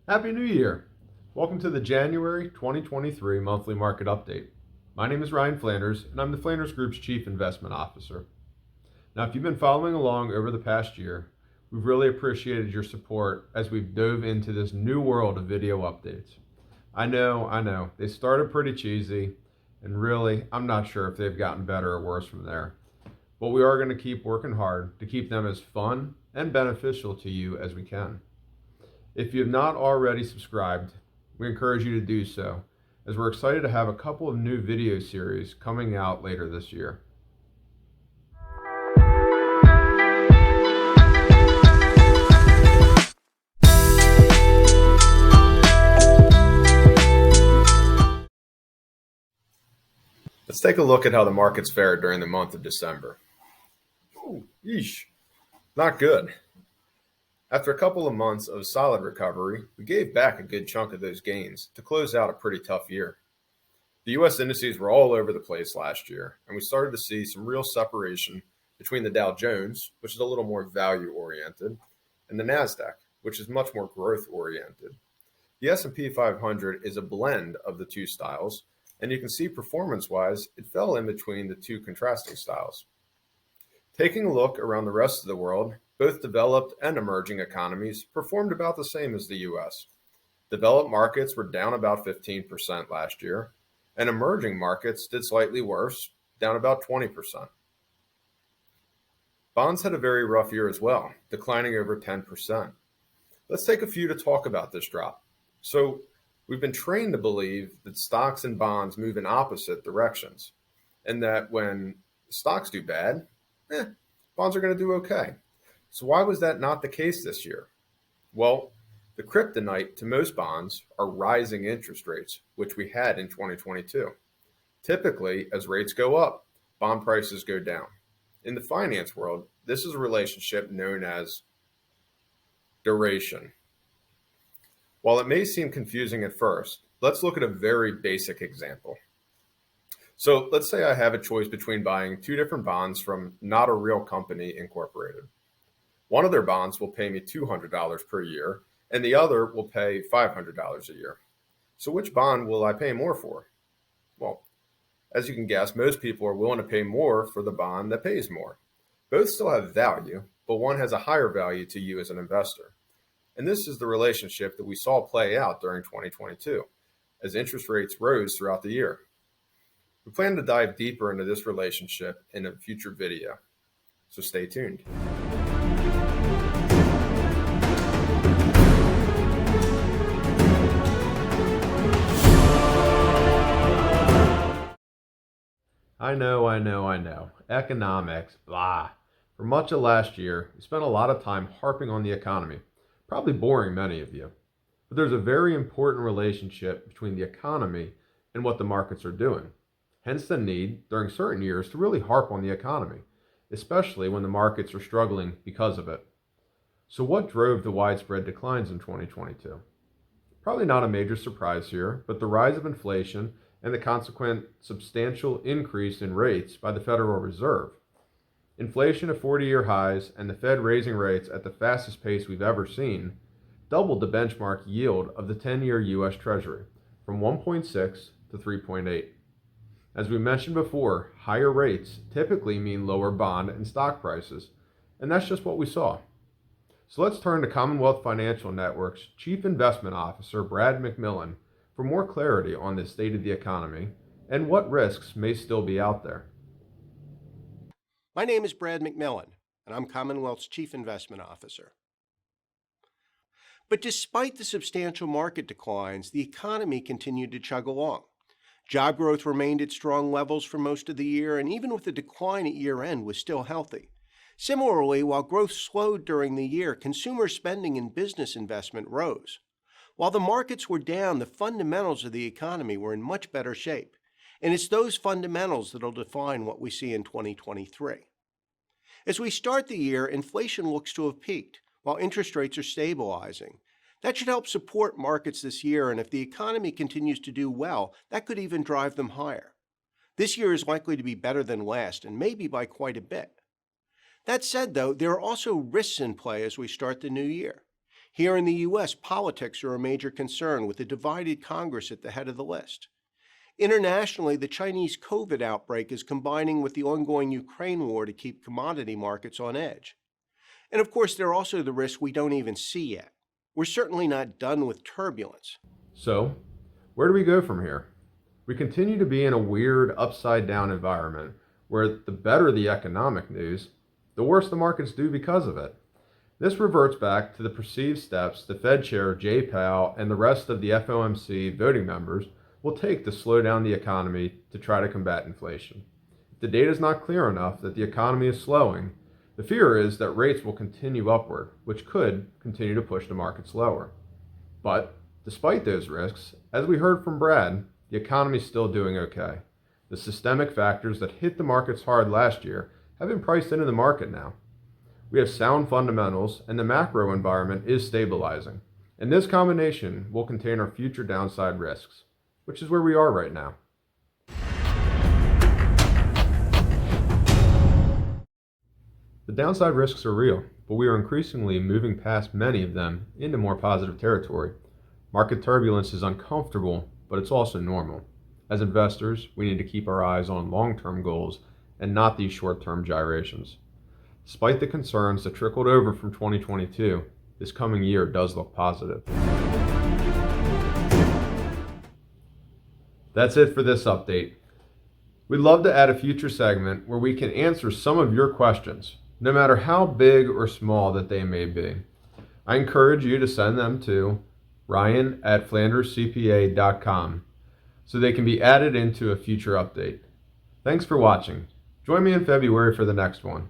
Happy New Year! Welcome to the January 2023 monthly market update. My name is Ryan Flanders, and I'm the Flanders Group's Chief Investment Officer. Now, if you've been following along over the past year, we've really appreciated your support as we've dove into this new world of video updates. I know, they started pretty cheesy, and really, I'm not sure if they've gotten better or worse from there. But we are going to keep working hard to keep them as fun and beneficial to you as we can. If you have not already subscribed, we encourage you to do so, as we're excited to have a couple of new video series coming out later this year. Let's take a look at how the markets fared during the month of December. Ooh, yeesh, not good. After a couple of months of solid recovery, we gave back a good chunk of those gains to close out a pretty tough year. The US indices were all over the place last year, and we started to see some real separation between the Dow Jones, which is a little more value-oriented, and the NASDAQ, which is much more growth-oriented. The S&P 500 is a blend of the two styles, and you can see performance-wise, it fell in between the two contrasting styles. Taking a look around the rest of the world, both developed and emerging economies performed about the same as the US. Developed markets were down about 15% last year, and emerging markets did slightly worse, down about 20%. Bonds had a very rough year as well, declining over 10%. Let's take a few to talk about this drop. So, we've been trained to believe that stocks and bonds move in opposite directions, and that when stocks do bad, bonds are going to do okay. So why was that not the case this year? Well, the kryptonite to most bonds are rising interest rates, which we had in 2022. Typically, as rates go up, bond prices go down. In the finance world, this is a relationship known as duration. While it may seem confusing at first, let's look at a very basic example. So let's say I have a choice between buying two different bonds from Not a Real Company Incorporated. One of their bonds will pay me $200 per year, and the other will pay $500 a year. So which bond will I pay more for? Well, as you can guess, most people are willing to pay more for the bond that pays more. Both still have value, but one has a higher value to you as an investor. And this is the relationship that we saw play out during 2022, as interest rates rose throughout the year. We plan to dive deeper into this relationship in a future video, so stay tuned. I know. Economics, blah. For much of last year, we spent a lot of time harping on the economy, probably boring many of you. But there's a very important relationship between the economy and what the markets are doing. Hence the need, during certain years, to really harp on the economy, especially when the markets are struggling because of it. So what drove the widespread declines in 2022? Probably not a major surprise here, but the rise of inflation and the consequent substantial increase in rates by the Federal Reserve. Inflation at 40-year highs and the Fed raising rates at the fastest pace we've ever seen doubled the benchmark yield of the 10-year U.S. Treasury from 1.6 to 3.8. As we mentioned before, higher rates typically mean lower bond and stock prices, and that's just what we saw. So let's turn to Commonwealth Financial Network's Chief Investment Officer, Brad McMillan, for more clarity on the state of the economy and what risks may still be out there. My name is Brad McMillan, and I'm Commonwealth's Chief Investment Officer. But despite the substantial market declines, the economy continued to chug along. Job growth remained at strong levels for most of the year, and even with the decline at year-end was still healthy. Similarly, while growth slowed during the year, consumer spending and business investment rose. While the markets were down, the fundamentals of the economy were in much better shape. And it's those fundamentals that'll define what we see in 2023. As we start the year, inflation looks to have peaked, while interest rates are stabilizing. That should help support markets this year, and if the economy continues to do well, that could even drive them higher. This year is likely to be better than last, and maybe by quite a bit. That said, though, there are also risks in play as we start the new year. Here in the U.S., politics are a major concern, with a divided Congress at the head of the list. Internationally, the Chinese COVID outbreak is combining with the ongoing Ukraine war to keep commodity markets on edge. And of course, there are also the risks we don't even see yet. We're certainly not done with turbulence. So, where do we go from here? We continue to be in a weird upside down environment where the better the economic news, the worse the markets do because of it. This reverts back to the perceived steps the Fed Chair Jay Powell and the rest of the FOMC voting members will take to slow down the economy to try to combat inflation. If the data is not clear enough that the economy is slowing, the fear is that rates will continue upward, which could continue to push the markets lower. But despite those risks, as we heard from Brad, the economy is still doing okay. The systemic factors that hit the markets hard last year have been priced into the market now. We have sound fundamentals, and the macro environment is stabilizing. And this combination will contain our future downside risks, which is where we are right now. The downside risks are real, but we are increasingly moving past many of them into more positive territory. Market turbulence is uncomfortable, but it's also normal. As investors, we need to keep our eyes on long-term goals and not these short-term gyrations. Despite the concerns that trickled over from 2022, this coming year does look positive. That's it for this update. We'd love to add a future segment where we can answer some of your questions, no matter how big or small that they may be. I encourage you to send them to ryan@flanderscpa.com so they can be added into a future update. Thanks for watching. Join me in February for the next one.